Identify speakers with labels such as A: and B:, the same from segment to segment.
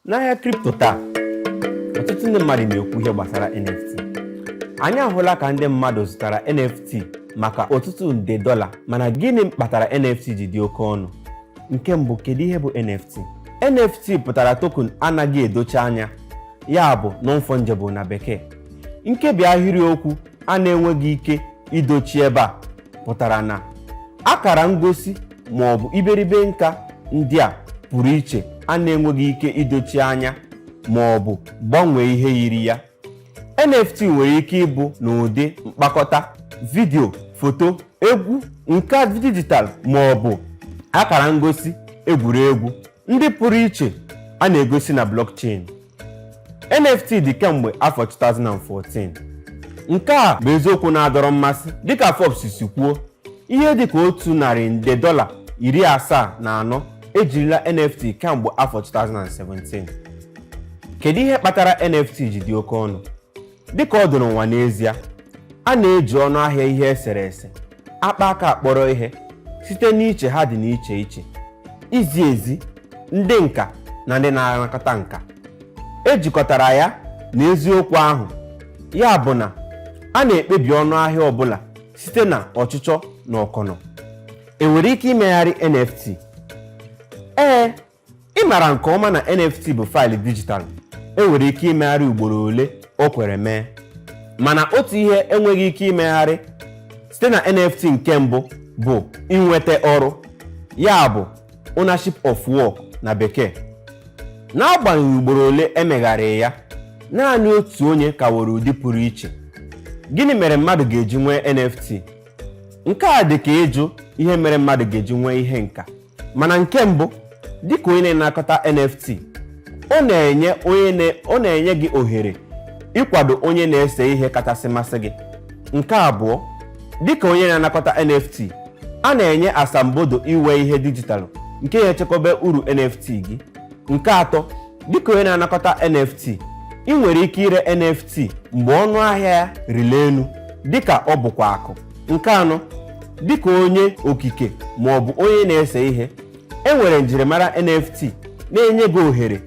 A: N'ahịa kripto taa, ọtụtụ ndị mmadụ na-ekwu ihe gbasara NFT. Anyị ahụla ka ndị mmadụ zụtara NFT maka ọtụtụ nde dọla, mana gịnị kpatara NFT ji dị oke ọnụ? Nke mbụ, kedu ihe bụ NFT? NFT pụtara token anaghị edochi anya, ya bụ non-fungible na bekee. Nkebi ahịrịokwu a na-enweghị ike idochi ebe a pụtara na akara ngosi ma ọ bụ iberibe nka ndị a pụrụ iche a na-enweghị ike idochi anya ma ọ bụ gbanwee ihe yiri ya. NFT nwere ike ịbụ n'ụdị mkpakọta vidio, foto, egwu, nka dijitalụ ma ọ bụ akara ngosi egwuregwu ndị pụrụ iche a na-egosi na blockchain. NFT dị kemgbe afọ 2014. Nke a bụ eziokwu na-adọrọ mmasị. Dịka Forbes si kwuo, ihe dịka $100 nde $74 ejirila NFT kemgbe afọ 2017. Kedu ihe kpatara NFT ji dị oke ọnụ? Dịka ọ dị n'ụwa n'ezie, a na-eji ọnụ ahịa ihe eserese akpa aka akpọrọ ihe site n'iche ha dị n'iche iche, izi ezi, ndị nka na ndị na-anakọta nka. Ejikọtara ya na eziokwu ahụ, ya bụ na a na-ekpebi ọnụ ahịa ọbụla site na ọchịchọ na ọkọnọ. Enwere ike imegharị NFT? Ị mara nke ọma na NFT bụ faịlụ dijitalụ. Enwere ike imegharị ugboro ole o kwere mee, mana otu ihe enweghị ike imegharị site na NFT nke mbụ bụ inweta ọrụ, ya bụ ownership of work na bekee. N'agbanyeghị ugboro ole emegharị ya, naanị otu onye ka nwere ụdị pụrụ iche. Gịnị mere mmadụ ga-eji nwee NFT? Nke a dị ka ịjụ ihe mere mmadụ ga-eji nwee ihe nka. Mana nke mbụ, dịka onye na-anakọta NFT, ọ na-enye gị ohere ịkwado onye na-ese ihe kachasị masị gị. Nke abụọ, dịka onye na-anakọta NFT, a na-enye asambodo iwe ihe dijitalụ nke na-echekwaba uru NFT gị. Nke atọ, dịka onye na-anakọta NFT, ị nwere ike ire NFT mgbe ọnụ ahịa ya rịla elu, dịka ọ bụkwa akụ. Nke anọ, dịka onye okike ma ọ bụ onye na-ese ihe, enwere njirimara NFT na-enye gị ohere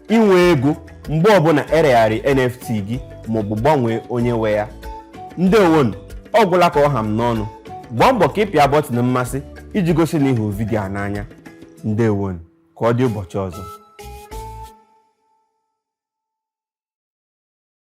A: inwe ego mgbe ọbụla eregharị NFT gị ma ọ bụ gbanwee onye nwe ya. Ndewonu, ọ gwụla ka ọ ha m n'ọnụ. Gbaa mbọ ka ịpịa bọtịn mmasị iji gosi na ịhụ vidiyo a n'anya. Ndewonu, ka ọ dị ụbọchị ọzọ.